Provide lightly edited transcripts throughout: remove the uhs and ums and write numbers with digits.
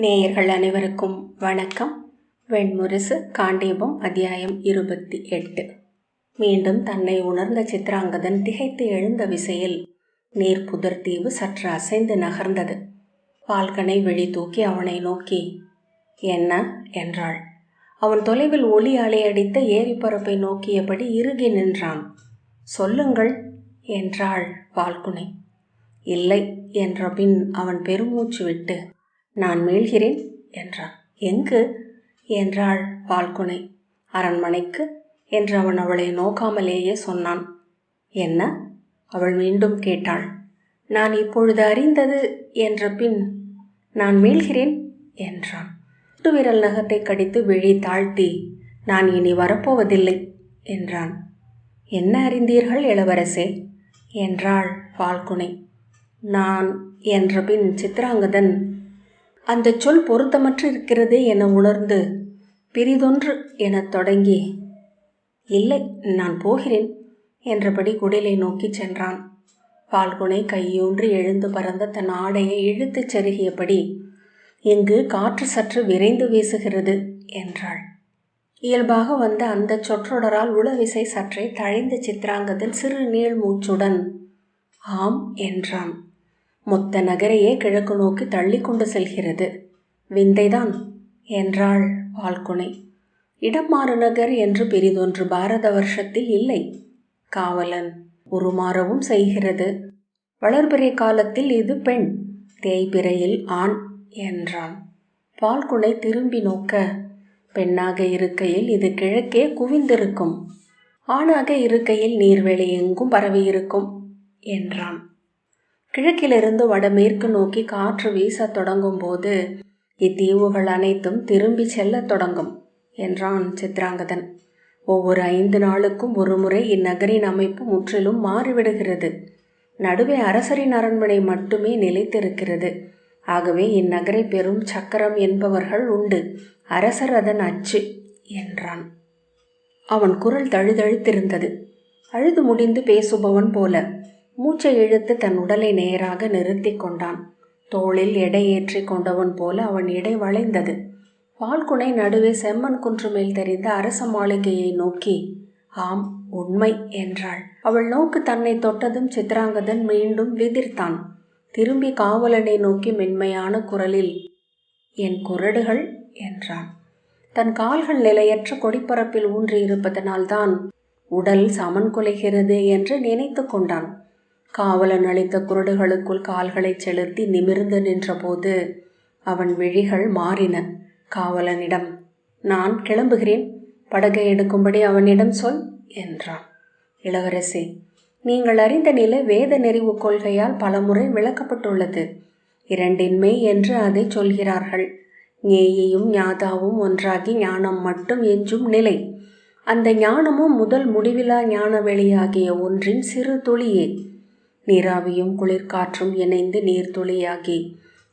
நேயர்கள் அனைவருக்கும் வணக்கம். வெண்முரசு காண்டீபம் அத்தியாயம் 28. மீண்டும் தன்னை உணர்ந்த சித்ராங்கதன் திகைத்து எழுந்த விசையில் நீர்ப்புதர் தீவு சற்று அசைந்து நகர்ந்தது. பால்கனை விழி தூக்கி அவனை நோக்கி என்ன என்றாள். அவன் தொலைவில் ஒளி அலையடித்த ஏரிப்பரப்பை நோக்கியபடி இறுகி நின்றான். சொல்லுங்கள் என்றாள் பால்குனை. இல்லை என்ற பின் அவன் பெருமூச்சு விட்டு நான் மீள்கிறேன் என்றான். எங்கு என்றாள் பால்குனை. அரண்மனைக்கு என்று அவன் அவளை நோக்காமலேயே சொன்னான். என்ன அவள் மீண்டும் கேட்டாள். நான் இப்பொழுது அறிந்தது என்ற பின் நான் மீள்கிறேன் என்றான். விரல் நகத்தை கடித்து விழி தாழ்த்தி நான் இனி வரப்போவதில்லை என்றான். என்ன அறிந்தீர்கள் இளவரசே என்றாள் பால்குனை. நான் என்ற பின் சித்ராங்கதன் அந்த சொல் பொருத்தமற்று இருக்கிறது என உணர்ந்து பிரிதொன்று எனத் தொடங்கி இல்லை நான் போகிறேன் என்றபடி குடிலை நோக்கி சென்றான். பால்குனை கையூன்றி எழுந்து பறந்த தன் ஆடையை இழுத்துச் செருகியபடி இங்கு காற்று சற்று விரைந்து வீசுகிறது என்றாள். இயல்பாக வந்த அந்த சொற்றொடரால் உளவிசை சற்றே தழைந்த சித்ராங்கதன் சிறு நீள் மூச்சுடன் ஆம் என்றான். மொத்த நகரையே கிழக்கு நோக்கி தள்ளி கொண்டு செல்கிறது. விந்தைதான் என்றாள் பால்குனை. இடமாறு நகர் என்று பெரிதொன்று பாரத வருஷத்தில் இல்லை. காவலன் உருமாறவும் செய்கிறது. வளர்பிறை காலத்தில் இது பெண், தேய்பிறையில் ஆண் என்றான். பால்குனை திரும்பி நோக்க பெண்ணாக இருக்கையில் இது கிழக்கே குவிந்திருக்கும், ஆணாக இருக்கையில் நீர்வெளி எங்கும் பரவியிருக்கும் என்றான். கிழக்கிலிருந்து வடமேற்கு நோக்கி காற்று வீசத் தொடங்கும் போது இத்தீவுகள் அனைத்தும் திரும்பி செல்லத் தொடங்கும் என்றான் சித்ராங்கதன். ஒவ்வொரு 5 நாளுக்கும் ஒரு முறை இந்நகரின் அமைப்பு முற்றிலும் மாறிவிடுகிறது. நடுவே அரசரின் அரண்மனை மட்டுமே நிலைத்திருக்கிறது. ஆகவே இந்நகரை பெரும் சக்கரம் என்பவர்கள் உண்டு. அரசர் அதன் அச்சு என்றான். அவன் குரல் தழுதழுத்திருந்தது. அழுது முடிந்து பேசுபவன் போல மூச்சை இழுத்து தன் உடலை நேராக நிறுத்தி கொண்டான். தோளில் எடை ஏற்றி கொண்டவன் போல அவன் இடை வளைந்தது. பால்குனை நடுவே செம்மன் குன்று மேல் தெரிந்த அரச மாளிகையை நோக்கி ஆம் உண்மை என்றாள். அவள் நோக்கு தன்னை தொட்டதும் சித்ராங்கதன் மீண்டும் விதிர்த்தான். திரும்பி காவலனை நோக்கி மென்மையான குரலில் என் குரடுகள் என்றான். தன் கால்கள் நிலையற்ற கொடிப்பரப்பில் ஊன்றியிருப்பதனால்தான் உடல் சமன் கொலைகிறது என்று நினைத்து கொண்டான். காவலன் அளித்த குரடுகளுக்குள் கால்களை செலுத்தி நிமிர்ந்து நின்றபோது அவன் விழிகள் மாறின. காவலனிடம் நான் கிளம்புகிறேன், படகை எடுக்கும்படி அவனிடம் சொல் என்றான். இளவரசே, நீங்கள் அறிந்த நிலை வேத நெறிவு கொள்கையால் பலமுறை விளக்கப்பட்டுள்ளது. இரண்டின்மை என்று அதை சொல்கிறார்கள். ஞேயும் ஞாதாவும் ஒன்றாகி ஞானம் மட்டும் எஞ்சும் நிலை. அந்த ஞானமும் முதல் முடிவிலா ஞான வெளியாகிய ஒன்றின் சிறு துளியே. நீராவியும் குளிர்காற்றும் இணைந்து நீர்த்துளியாகி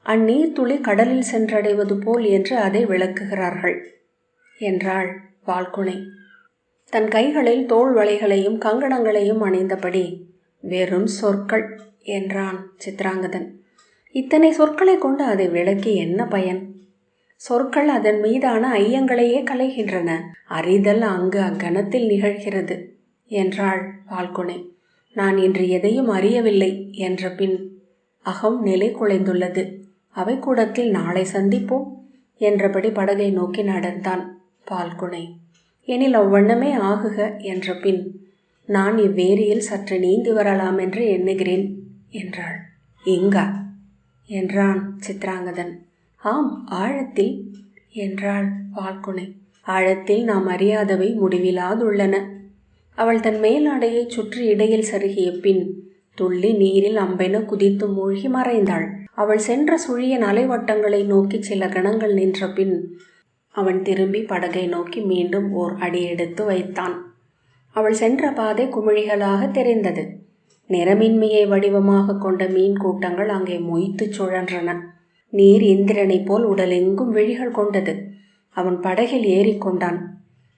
அந்நீர்த்துளி கடலில் சென்றடைவது போல் என்று அதை விளக்குகிறார்கள் என்றாள் பால்குனை. தன் கைகளில் தோள் வளைகளையும் கங்கணங்களையும் அணிந்தபடி வெறும் சொற்கள் என்றான் சித்ராங்கதன். இத்தனை சொற்களை கொண்டு அதை விளக்கி என்ன பயன்? சொற்கள் அதன் மீதான ஐயங்களையே கலைகின்றன. அறிதல் அங்கு அக்கணத்தில் நிகழ்கிறது என்றாள் பால்குனை. நான் இன்று எதையும் அறியவில்லை என்ற பின் அகம் நிலை குலைந்துள்ளது. அவை கூடத்தில் நாளை சந்திப்போம் என்றபடி படகை நோக்கி நடந்தான் பால்குனை. எனில் அவ்வண்ணமே ஆகுக என்ற பின் நான் இவ்வேரியில் சற்று நீந்தி வரலாம் என்று எண்ணுகிறேன் என்றாள். எங்கா என்றான் சித்ராங்கதன். ஆம் ஆழத்தில் என்றாள் பால்குனை. ஆழத்தில் நாம் அறியாதவை முடிவிலாதுள்ளன. அவள் தன் மேலாடையை சுற்றி இடையில் சருகிய பின் துள்ளி நீரில் அம்பென குதித்து மூழ்கி மறைந்தாள். அவள் சென்ற சுழியின் அலைவட்டங்களை நோக்கி சில கணங்கள் நின்ற பின் அவன் திரும்பி படகை நோக்கி மீண்டும் ஓர் அடி எடுத்து வைத்தான். அவள் சென்ற பாதை குமிழிகளாக தெரிந்தது. நிறமின்மையை வடிவமாக கொண்ட மீன் கூட்டங்கள் அங்கே மொய்த்து சுழன்றன. நீர் இந்திரனை போல் உடலெங்கும் விழிகள் கொண்டது. அவன் படகில் ஏறிக்கொண்டான்.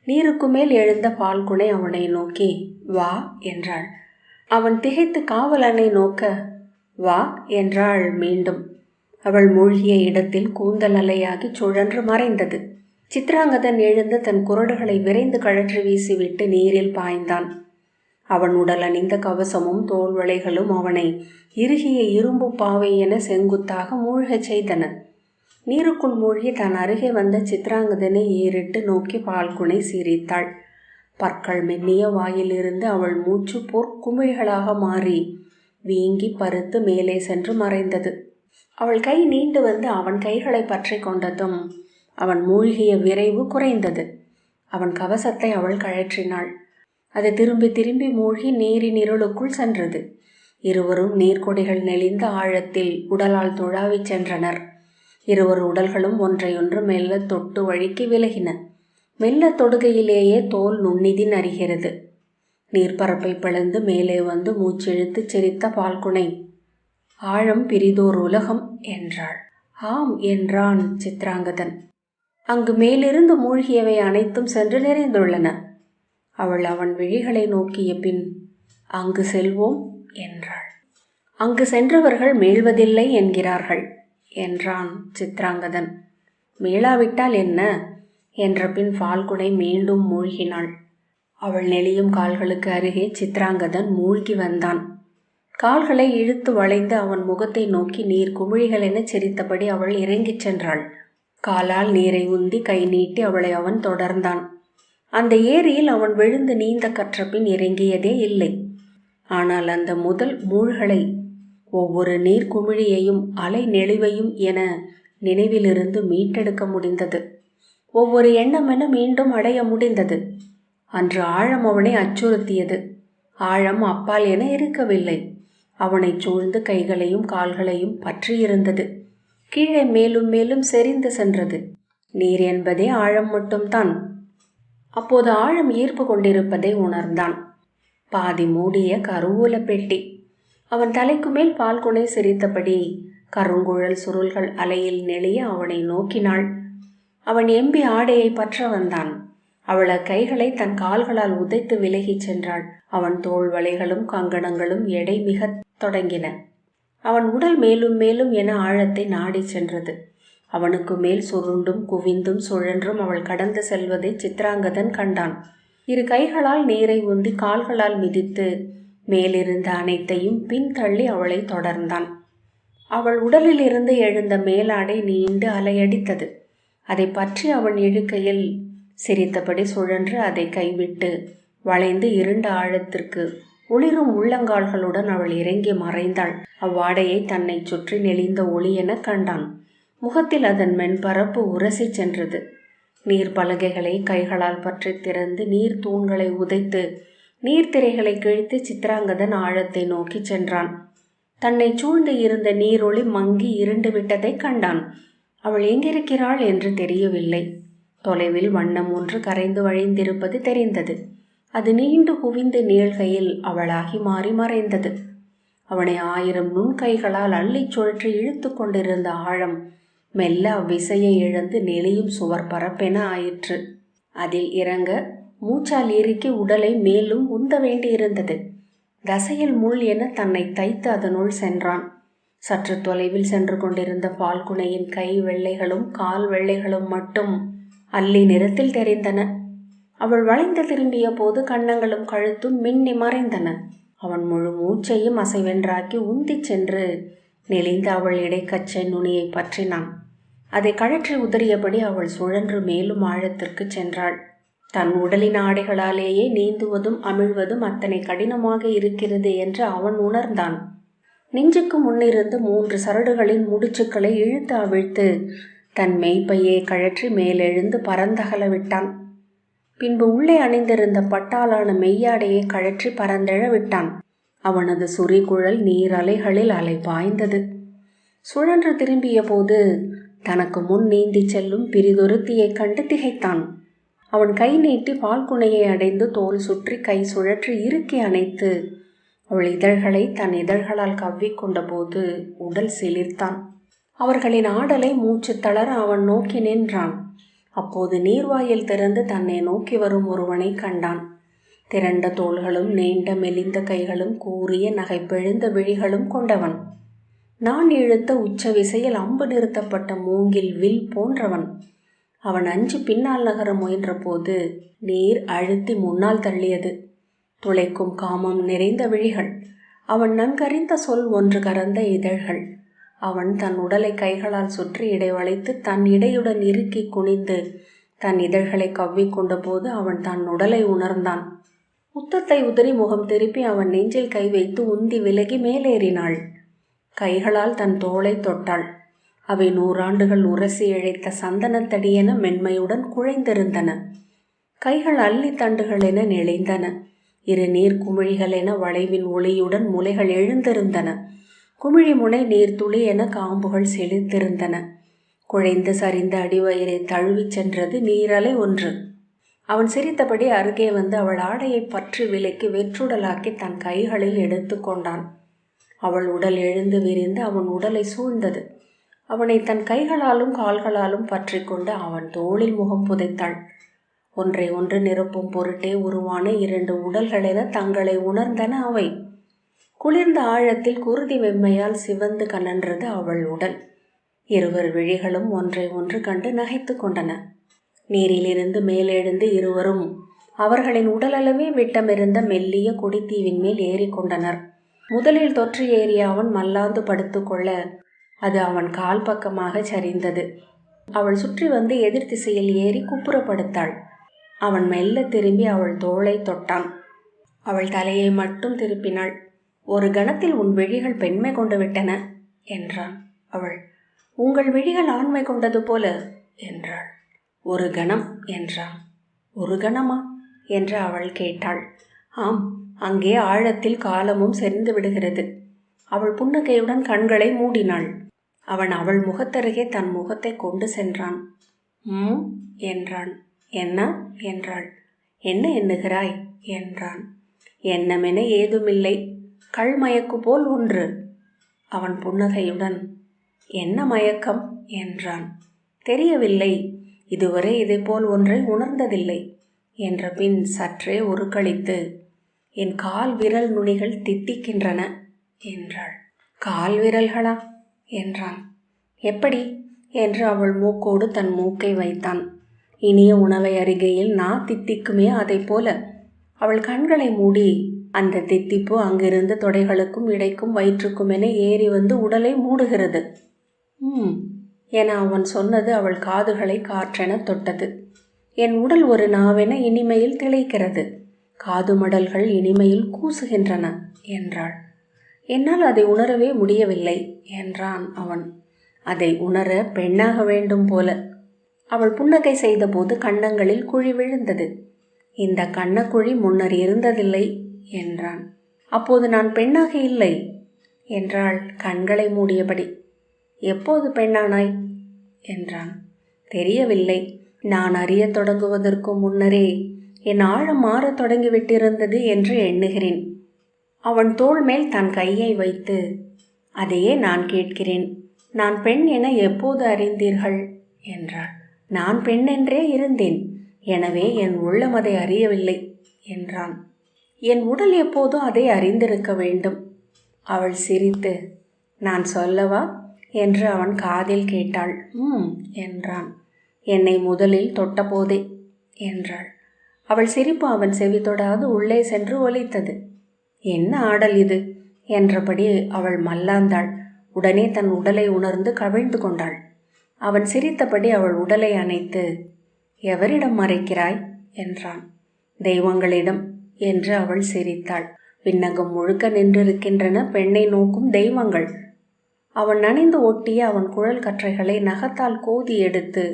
நீருக்கு மேல் எழுந்த பால்குனை அவனை நோக்கி வா என்றாள். அவன் திகைத்து காவலனை நோக்க வா என்றாள் மீண்டும். அவள் மூழ்கிய இடத்தில் கூந்தல் அலையாகி சுழன்று மறைந்தது. சித்ராங்கதன் எழுந்து தன் குரடுகளை விரைந்து கழற்றி வீசிவிட்டு நீரில் பாய்ந்தான். அவன் உடல் அணிந்த கவசமும் தோள்வளைகளும் அவனை இறுகிய இரும்பு பாவை என செங்குத்தாக மூழ்கச் செய்தன. நீருக்குள் மூழ்கி தன் அருகே வந்த சித்ராங்கதனை ஏறிட்டு நோக்கி பால்குனை சிரித்தாள். பற்கள் மென்னிய வாயிலிருந்து அவள் மூச்சு பொற்குமிழ்களாக மாறி வீங்கி பருத்து மேலே சென்று மறைந்தது. அவள் கை நீண்டு வந்து அவன் கைகளை பற்றி கொண்டதும் அவன் மூழ்கிய விரைவு குறைந்தது. அவன் கவசத்தை அவள் கழற்றினாள். அது திரும்பி திரும்பி மூழ்கி நீரின் இருளுக்குள் சென்றது. இருவரும் நீர்க்கொடிகள் நெளிந்த ஆழத்தில் உடலால் துழாவிச் சென்றனர். இருவர் உடல்களும் ஒன்றையொன்று மெல்ல தொட்டு வழுக்கி விலகின. மெல்ல தொடுகையிலேயே தோல் நுண்ணிதி நரிகிறது. நீர்ப்பரப்பை பிளந்து மேலே வந்து மூச்செழுத்து சிரித்த பால்குனை, ஆழம் பிரிதோர் உலகம் என்றாள். ஆம் என்றான் சித்ராங்கதன். அங்கு மேலிருந்து மூழ்கியவை அனைத்தும் சென்று நிறைந்துள்ளன. அவள் அவன் விழிகளை நோக்கிய பின், அங்கு செல்வோம் என்றாள். அங்கு சென்றவர்கள் மீள்வதில்லை என்கிறார்கள் என்றான் சித்ராங்கதன். மீளாவிட்டால் என்ன என்ற பின் பால்குனை மீண்டும் மூழ்கினாள். அவள் நெளியும் கால்களுக்கு அருகே சித்ராங்கதன் மூழ்கி வந்தான். கால்களை இழுத்து வளைந்து அவன் முகத்தை நோக்கி நீர் குமிழிகளென சிரித்தபடி அவள் இறங்கிச் சென்றாள். காலால் நீரை உந்தி கை நீட்டி அவளை அவன் தொடர்ந்தான். அந்த ஏரியில் அவன் விழுந்து நீந்த கற்ற பின் இறங்கியதே இல்லை. ஆனால் அந்த முதல் மூழ்கலை ஒவ்வொரு நீர்க்குமிழியையும் அலை நெளிவையும் என நினைவிலிருந்து மீட்டெடுக்க முடிந்தது. ஒவ்வொரு எண்ணமென மீண்டும் அடைய முடிந்தது. அன்று ஆழம் அவனை அச்சுறுத்தியது. ஆழம் அப்பால் என இருக்கவில்லை. அவனை சூழ்ந்து கைகளையும் கால்களையும் பற்றியிருந்தது. கீழே மேலும் மேலும் செறிந்து சென்றது. நீர் என்பதே ஆழம் மட்டும்தான். அப்போது ஆழம் ஈர்ப்பு கொண்டிருப்பதை உணர்ந்தான். பாதி மூடிய கருவூல பெட்டி. அவன் தலைக்கு மேல் பால்குனை சிரித்தபடி கருங்குழல் சுருள்கள் அலையில் நெளிய அவனை நோக்கினாள். அவன் எம்பி ஆடையை பற்ற வந்தான். அவள கைகளை தன் கால்களால் உதைத்து விலகிச் சென்றாள். அவன் தோள் வளைகளும் கங்கணங்களும் எடை மிகத் தொடங்கின. அவன் உடல் மேலும் மேலும் என ஆழத்தை நாடி சென்றது. அவனுக்கு மேல் சுருண்டும் குவிந்தும் சுழன்றும் அவள் கடந்து செல்வதை சித்ராங்கதன் கண்டான். இரு கைகளால் நீரை உந்தி கால்களால் மிதித்து மேலிருந்த அனைத்தையும் பின்தள்ளி அவளை தொடர்ந்தான். அவள் உடலில் இருந்து எழுந்த மேலாடை நீண்டு அலையடித்தது. அதை பற்றி அவன் இழுக்கையில் சிரித்தபடி சுழன்று அதை கைவிட்டு வளைந்து இருண்ட ஆழத்திற்கு ஒளிரும் உள்ளங்கால்களுடன் அவள் இறங்கி மறைந்தாள். அவ்வாடையை தன்னை சுற்றி நெளிந்த ஒளி என கண்டான். முகத்தில் அதன் மென்பரப்பு உரசி சென்றது. நீர் பலகைகளை கைகளால் பற்றி திறந்து நீர் தூண்களை உதைத்து நீர்த்திரைகளை கிழித்து சித்ராங்கதன் ஆழத்தை நோக்கி சென்றான். தன்னை சூழ்ந்து இருந்த நீரொளி மங்கி இருண்டு விட்டதை கண்டான். அவள் எங்கிருக்கிறாள் என்று தெரியவில்லை. தொலைவில் வண்ணம் ஒன்று கரைந்து வழிந்திருப்பது தெரிந்தது. அது நீண்டு குவிந்து நீள்கையில் அவளாகி மாறி மறைந்தது. அவனை 1000 நுண்கைகளால் அள்ளி சுழற்றி இழுத்து கொண்டிருந்த ஆழம் மெல்ல அவ்விசையை இழந்து நெளியும் சுவர் பரப்பென ஆயிற்று. அதில் இறங்க மூச்சால் இறுக்கி உடலை மேலும் உந்த வேண்டியிருந்தது. தசையில் முள் என தன்னை தைத்து அதனுள் சென்றான். சற்று தொலைவில் சென்று கொண்டிருந்த பால்குனையின் கை வெள்ளைகளும் கால் வெள்ளைகளும் மட்டும் அல்லி நிறத்தில் தெரிந்தன. அவள் வளைந்து திரும்பிய போது கன்னங்களும் கழுத்தும் மின்னி மறைந்தன. அவன் முழு மூச்சையும் அசைவென்றாக்கி உந்திச் சென்று நெளிந்து அவள் இடைக்கச்சை நுனியை பற்றினான். அதை கழற்றி உதறியபடி அவள் சுழன்று மேலும் ஆழத்திற்கு சென்றாள். தன் உடலின் ஆடைகளாலேயே நீந்துவதும் அமிழ்வதும் அத்தனை கடினமாக இருக்கிறது என்று அவன் உணர்ந்தான். நெஞ்சுக்கு முன்னிருந்து 3 சரடுகளின் முடிச்சுக்களை இழுத்து அவிழ்த்து தன் மெய்ப்பையை கழற்றி மேலெழுந்து பரந்தகல விட்டான். பின்பு உள்ளே அணிந்திருந்த பட்டாலான மெய்யாடையை கழற்றி பரந்தெழ விட்டான். அவனது சுரிகுழல் நீர் அலைகளில் அலை பாய்ந்தது. சுழன்று திரும்பிய போது தனக்கு முன் நீந்தி செல்லும் பிரிதொருத்தியை கண்டு திகைத்தான். அவன் கை நீட்டி பால்குனையை அடைந்து தோல் சுற்றி கை சுழற்றி இறுக்கி அணைத்து அவள் இதழ்களை தன் இதழ்களால் கவ்விக்கொண்ட போது உடல் சிலிர்த்தான். அவர்களின் ஆடலை மூச்சு தளர அவன் நோக்கி நின்றான். அப்போது நீர்வாயில் திறந்து தன்னை நோக்கி வரும் ஒருவனை கண்டான். திரண்ட தோள்களும் நீண்ட மெலிந்த கைகளும் கூரிய நகைப்பெழுந்த விழிகளும் கொண்டவன். நான் இழுத்த உச்ச விசையில் அம்பு நிறுத்தப்பட்ட மூங்கில் வில் போன்றவன். அவன் அஞ்சு பின்னால் நகர முயன்ற போது நீர் அழுத்தி முன்னால் தள்ளியது. துளைக்கும் காமம் நிறைந்த விழிகள், அவன் நன்கறிந்த சொல் ஒன்று கறந்த இதழ்கள். அவன் தன் உடலை கைகளால் சுற்றி இடைவளைத்து தன் இடையுடன் இறுக்கி குனிந்து தன் இதழ்களை கவ்விக்கொண்ட போது அவன் தன் உடலை உணர்ந்தான். முத்தத்தை உதறி முகம் திருப்பி அவன் நெஞ்சில் கை வைத்து உந்தி விலகி மேலேறினாள். கைகளால் தன் தோளை தொட்டாள். அவை 100 ஆண்டுகள் உரசி இழைத்த சந்தனத்தடியென மென்மையுடன் குழைந்திருந்தன. கைகள் அள்ளி தண்டுகள் என நெளிந்தன. இரு நீர் குமிழிகள் என வளைவின் ஒளியுடன் முலைகள் எழுந்திருந்தன. குமிழி முனை நீர்த்துளி என காம்புகள் செழித்திருந்தன. குழைந்து சரிந்த அடிவயிறை தழுவிச் சென்றது நீரலை ஒன்று. அவன் சிரித்தபடி அருகே வந்து அவள் ஆடையை பற்றி விலக்கி வெற்றுடலாக்கி தன் கைகளில் எடுத்து கொண்டான். அவள் உடல் எழுந்து விரிந்து அவன் உடலை சூழ்ந்தது. அவனை தன் கைகளாலும் கால்களாலும் பற்றி கொண்டு அவன் தோளில் முகம் புதைத்தாள். ஒன்றை ஒன்று நிரப்பும் பொருட்டே உருவான 2 உடல்களென தங்களை உணர்ந்தன அவை. குளிர்ந்த ஆழத்தில் குருதி வெம்மையால் சிவந்து கனன்றது அவள் உடல். இருவர் விழிகளும் ஒன்றை ஒன்று கண்டு நகைத்து கொண்டன. நீரிலிருந்து மேலெழுந்து இருவரும் அவர்களின் உடலளவே விட்டமிருந்த மெல்லிய கொடித்தீவின் மேல் ஏறிக்கொண்டனர். முதலில் தொற்று ஏறிய அவன் மல்லாந்து படுத்து கொள்ள அது அவன் கால் பக்கமாக சரிந்தது. அவள் சுற்றி வந்து எதிர் திசையில் ஏறி குப்புறப்படுத்தாள். அவன் மெல்ல திரும்பி அவள் தோளை தொட்டான். அவள் தலையை மட்டும் திருப்பினாள். ஒரு கணத்தில் உன் விழிகள் பெண்மை கொண்டு விட்டன என்றான். அவள் உங்கள் விழிகள் ஆண்மை கொண்டது போல என்றாள். ஒரு கணம் என்றான். ஒரு கணமா என்று அவள் கேட்டாள். ஆம், அங்கே ஆழத்தில் காலமும் செறிந்து விடுகிறது. அவள் புன்னகையுடன் கண்களை மூடினாள். அவன் அவள் முகத்தருகே தன் முகத்தை கொண்டு சென்றான். என்றான். என்ன என்றாள். என்ன எண்ணுகிறாய் என்றான். எண்ணமென ஏதுமில்லை, கள்மயக்கு போல் ஒன்று. அவன் புன்னகையுடன் என்ன மயக்கம் என்றான். தெரியவில்லை, இதுவரை இதைப்போல் ஒன்றை உணர்ந்ததில்லை என்ற பின் சற்றே உருக்களித்து என் கால் விரல் நுனிகள் தித்திக்கின்றன என்றாள். கால் விரல்களா என்றான். எப்படி என்று அவள் மூக்கோடு தன் மூக்கை வைத்தான். இனிய உணவை அருகையில் நான் தித்திக்குமே அதை போல. அவள் கண்களை மூடி அந்த தித்திப்பு அங்கிருந்து தொடைகளுக்கும் இடைக்கும் வயிற்றுக்கும் என ஏறி வந்து உடலை மூடுகிறது. என அவன் சொன்னது அவள் காதுகளை காற்றென தொட்டது. என் உடல் ஒரு நாவென இனிமையில் திளைக்கிறது. காது மடல்கள் இனிமையில் கூசுகின்றன என்றாள். என்னால் அதை உணரவே முடியவில்லை என்றான் அவன். அதை உணர பெண்ணாக வேண்டும் போல. அவள் புன்னகை செய்த போது கன்னங்களில் குழி விழுந்தது. இந்த கன்னக்குழி முன்னர் இருந்ததில்லை என்றான். அப்போது நான் பெண்ணாக இல்லை என்றாள் கண்களை மூடியபடி. எப்போது பெண்ணானாய் என்றான். தெரியவில்லை, நான் அறிய தொடங்குவதற்கு முன்னரே என் ஆழம் மாறத் தொடங்கிவிட்டிருந்தது என்று எண்ணுகிறேன். அவன் தோள் மேல் தன் கையை வைத்து அதையே நான் கேட்கிறேன், நான் பெண் என எப்போது அறிந்தீர்கள் என்றாள். நான் பெண்ணென்றே இருந்தேன், எனவே என் உள்ளம் அதை அறியவில்லை என்றான். என் உடல் எப்போதோ அதை அறிந்திருக்க வேண்டும். அவள் சிரித்து நான் சொல்லவா என்று அவன் காதில் கேட்டாள். என்றான். என்னை முதலில் தொட்டபோதே என்றாள். அவள் சிரிப்பு அவன் செவி தொடாது உள்ளே சென்று ஒலித்தது. என்ன ஆடல் இது என்றபடி அவள் மல்லாந்தாள். உடனே தன் உடலை உணர்ந்து கவிழ்ந்து கொண்டாள். அவன் சிரித்தபடி அவள் உடலை அணைத்து எவரிடம் மறைக்கிறாய் என்றான். தெய்வங்களிடம் என்று அவள் சிரித்தாள். விண்ணகம் முழுக்க நின்றிருக்கின்றன பெண்ணை நோக்கும் தெய்வங்கள். அவன் நனைந்து ஒட்டிய அவன் குழல் கற்றைகளை நகத்தால் கோதி எடுத்து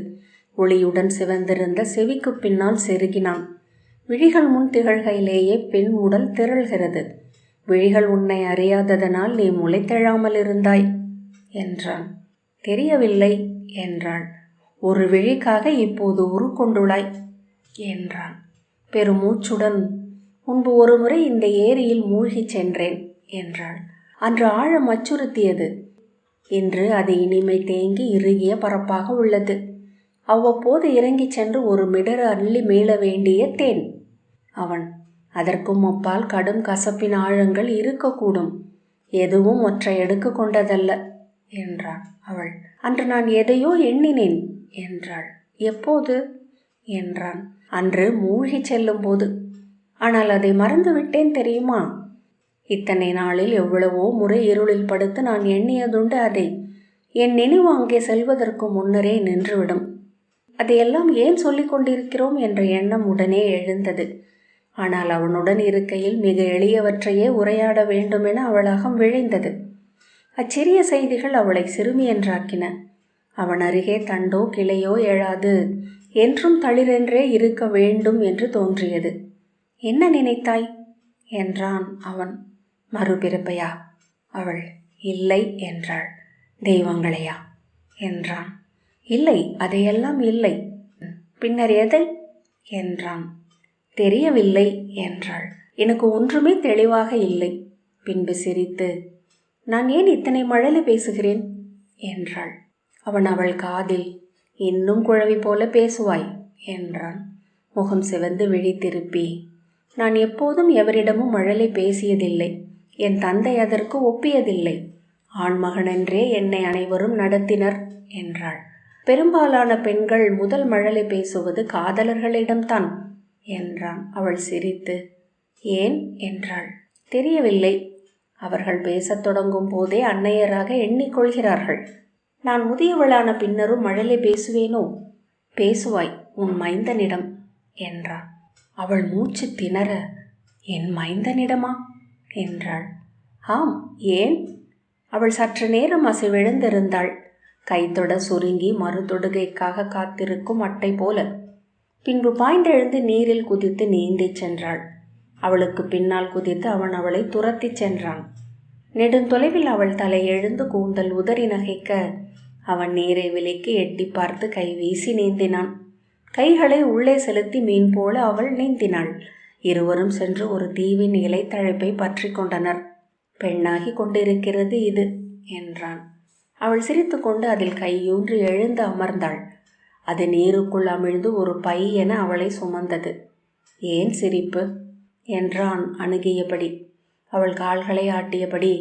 ஒளியுடன் சிவந்திருந்த செவிக்கு பின்னால் செருகினான். விழிகள் முன் திகழ்கையிலேயே பெண் உடல் திரள்கிறது. விழிகள் உன்னை அறியாததனால் நீ முளைத்தெழாமல் இருந்தாய் என்றான். தெரியவில்லை என்றாள். ஒரு விழிக்காக இப்போது உருக்கொண்டுள்ளாய் என்றான். பெருமூச்சுடன் முன்பு ஒரு முறை இந்த ஏரியில் மூழ்கிச் சென்றேன் என்றாள். அன்று ஆழம் அச்சுறுத்தியது. இன்று அது இனிமை தேங்கி இறுகிய பரப்பாக உள்ளது. அவ்வப்போது இறங்கிச் சென்று ஒரு மிடறு அள்ளி மீள வேண்டிய தேன். அவன் அதற்கும் அப்பால் கடும் கசப்பின் ஆழங்கள் இருக்கக்கூடும். எதுவும் ஒற்றை எடுக்கு கொண்டதல்ல என்றான். அவள், அன்று நான் எதையோ எண்ணினேன் என்றாள். எப்போது என்றான். அன்று மூழ்கி செல்லும் போது. ஆனால் அதை மறந்து விட்டேன் தெரியுமா? இத்தனை நாளில் எவ்வளவோ முறை இருளில் படுத்து நான் எண்ணியதுண்டு. அதை என் நினைவு அங்கே செல்வதற்கு முன்னரே நின்றுவிடும். அதையெல்லாம் ஏன் சொல்லிக் கொண்டிருக்கிறோம் என்ற எண்ணம் உடனே எழுந்தது. ஆனால் அவனுடன் இருக்கையில் மிக எளியவற்றையே உரையாட வேண்டுமென அவள் அகம் விழைந்தது. அச்சிறிய செய்திகள் அவளை சிறுமி என்றாக்கின. அவன் அருகே தண்டோ கிளையோ எழாது, என்றும் தளிரென்றே இருக்க வேண்டும் என்று தோன்றியது. என்ன நினைத்தாய் என்றான் அவன். மறுபிறப்பையா? அவள் இல்லை என்றாள். தெய்வங்களையா என்றான். இல்லை, அதையெல்லாம் இல்லை. பின்னர் எதை என்றான். தெரியவில்லை என்றாள். எனக்கு ஒன்றுமே தெளிவாக இல்லை. பின்பு சிரித்து, நான் ஏன் இத்தனை மழலை பேசுகிறேன் என்றாள். அவன் அவள் காதில், இன்னும் குழவி போல பேசுவாய் என்றான். முகம் சிவந்து விழி திருப்பி, நான் எப்போதும் எவரிடமும் மழலை பேசியதில்லை. என் தந்தை அதற்கு ஒப்பியதில்லை. ஆண்மகனென்றே என்னை அனைவரும் நடத்தினர் என்றாள். பெரும்பாலான பெண்கள் முதல் மழலை பேசுவது காதலர்களிடம்தான் என்றான். அவள் சிரித்து, ஏன் என்றாள். தெரியவில்லை. அவர்கள் பேசத் தொடங்கும் போதே அன்னையராக எண்ணிக்கொள்கிறார்கள். நான் முதியவளான பின்னரும் மழலை பேசுவேனோ? பேசுவாய், உன் மைந்தனிடம் என்றான். அவள் மூச்சு திணற, என் மைந்தனிடமா என்றாள். ஆம், ஏன்? அவள் சற்று நேரம் அசைவிழந்திருந்தாள். கைத்தொட சுருங்கி மறுதொடுகைக்காக காத்திருக்கும் அட்டை போல. பின்பு பாய்ந்தெழுந்து நீரில் குதித்து நீந்தி சென்றாள். அவளுக்கு பின்னால் குதித்து அவன் அவளை துரத்தி சென்றான். நெடுந்தொலைவில் அவள் தலை எழுந்து கூந்தல் உதறி நகைக்க அவன் நீரை விலைக்கு எட்டி பார்த்து கை வீசி நீந்தினான். கைகளை உள்ளே செலுத்தி மீன் போல அவள் நீந்தினாள். இருவரும் சென்று ஒரு தீவின் இலைத்தழைப்பை பற்றி கொண்டனர். பெண்ணாகி கொண்டிருக்கிறது இது என்றான். அவள் சிரித்து கொண்டு அதில் கையூன்றி எழுந்து அமர்ந்தாள். அது நீருக்குள் அமிழ்ந்து ஒரு பை என அவளை சுமந்தது. ஏன் சிரிப்பு என்றான் அணுகியபடி. அவள் கால்களை ஆட்டியபடி,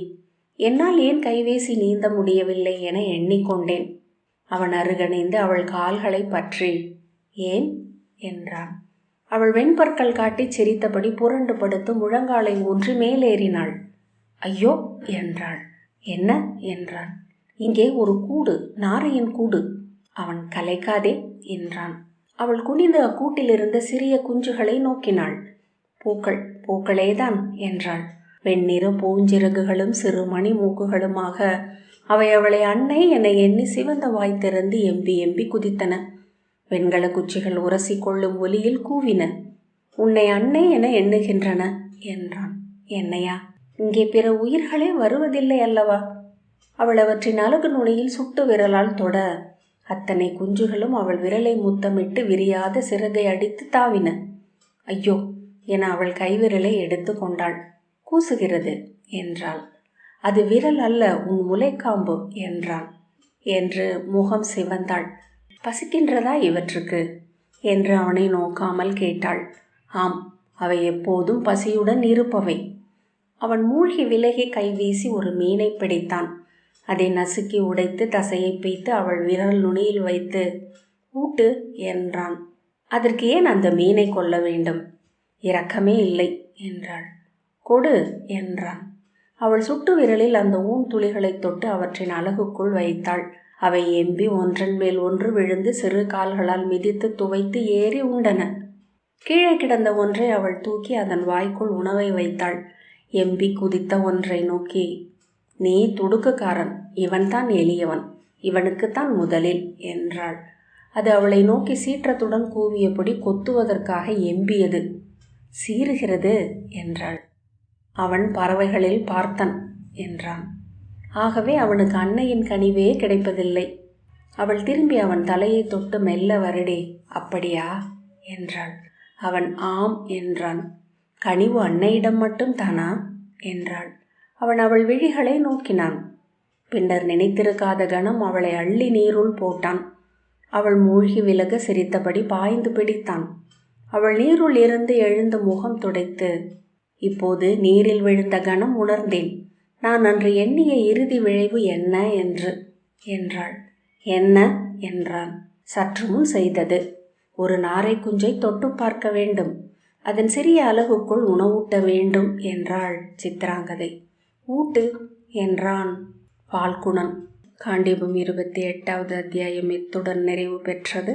என்னால் ஏன் கைவீசி நீந்த முடியவில்லை என எண்ணிக்கொண்டேன். அவன் அருகணிந்து அவள் கால்களை பற்றி, ஏன் என்றான். அவள் வெண்பற்கள் காட்டி சிரித்தபடி புரண்டு படுத்து முழங்காலை ஊன்றி மேலேறினாள். ஐயோ என்றாள். என்ன என்றான். இங்கே ஒரு கூடு, நாரையின் கூடு. அவன் கலைக்காதே என்றான். அவள் குனிந்து அக்கூட்டிலிருந்த சிறிய குஞ்சுகளை நோக்கினாள். பூக்களேதான் என்றாள். வெண்ணிற பூஞ்சிறகுகளும் சிறு மணி மூக்குகளுமாக அவை அவளை அன்னை என எண்ணி சிவந்த வாய் திறந்து எம்பி எம்பி குதித்தன. வெண்கல குச்சிகள் உரசி கொள்ளும் ஒலியில் கூவின. உன்னை அன்னை என எண்ணுகின்றன என்றான். என்னையா? இங்கே பிற உயிர்களே வருவதில்லை அல்லவா? அவள் அவற்றின் அலகு நுனியில் சுட்டு விரலால் தொட அத்தனை குஞ்சுகளும் அவள் விரலை முத்தமிட்டு விரியாத சிறகை அடித்து தாவின. ஐயோ என அவள் கைவிரலை எடுத்து கொண்டாள். கூசுகிறது என்றாள். அது விரல் அல்ல, உன் முலைக்காம்பு என்றான். என்று முகம் சிவந்தாள். பசிக்கின்றதா இவற்றுக்கு என்று அவனை நோக்காமல் கேட்டாள். ஆம், அவை எப்போதும் பசியுடன் இருப்பவை. அவன் மூழ்கி விலகி கைவீசி ஒரு மீனை பிடித்தான். அதை நசுக்கி உடைத்து தசையை பீத்து அவள் விரல் நுனியில் வைத்து ஊட்டு என்றான். அதற்கு ஏன் அந்த மீனை கொல்ல வேண்டும்? இரக்கமே இல்லை என்றாள். கொடு என்றான். அவள் சுட்டு விரலில் அந்த ஊன் துளிகளை தொட்டு அவற்றின் அலகுக்குள் வைத்தாள். அவை எம்பி ஒன்றன் மேல் ஒன்று விழுந்து சிறு கால்களால் மிதித்து துவைத்து ஏறி உண்டன. கீழே கிடந்த ஒன்றை அவள் தூக்கி அதன் வாய்க்குள் உணவை வைத்தாள். எம்பி குதித்த ஒன்றை நோக்கி, நீ துடுக்குக்காரன், இவன்தான் எளியவன், இவனுக்குத்தான் முதலில் என்றாள். அது அவளை நோக்கி சீற்றத்துடன் கூவியபடி கொத்துவதற்காக எம்பியது. சீறுகிறது என்றாள். அவன் பறவைகளில் பார்த்தன் என்றான். ஆகவே அவனுக்கு அன்னையின் கனிவே கிடைப்பதில்லை. அவள் திரும்பி அவன் தலையை தொட்டு மெல்ல வருடி, அப்படியா என்றாள். அவன் ஆம் என்றான். கனிவு அன்னையிடம் மட்டும் தானா என்றாள். அவன் அவள் விழிகளை நோக்கினான். பின்னர் நினைத்திருக்காத கணம் அவளை அள்ளி நீருள் போட்டான். அவள் மூழ்கி விலக சிரித்தபடி பாய்ந்து பிடித்தான். அவள் நீருள் இருந்து எழுந்து முகம் துடைத்து, இப்போது நீரில் விழுந்த கணம் உணர்ந்தேன். நான் அன்று எண்ணிய இறுதி விளைவு என்ன என்றாள். என்ன என்றான். சற்று முன் செய்தது. ஒரு நாரை குஞ்சை தொட்டு பார்க்க வேண்டும், அதன் சிறிய அளவுக்குள் உணவூட்ட வேண்டும் என்றாள் சித்ராங்கதை. ஊட்டு என்றான் பால்குணன். காண்டீபம் 28வது அத்தியாயம் இத்துடன் நிறைவு பெற்றது.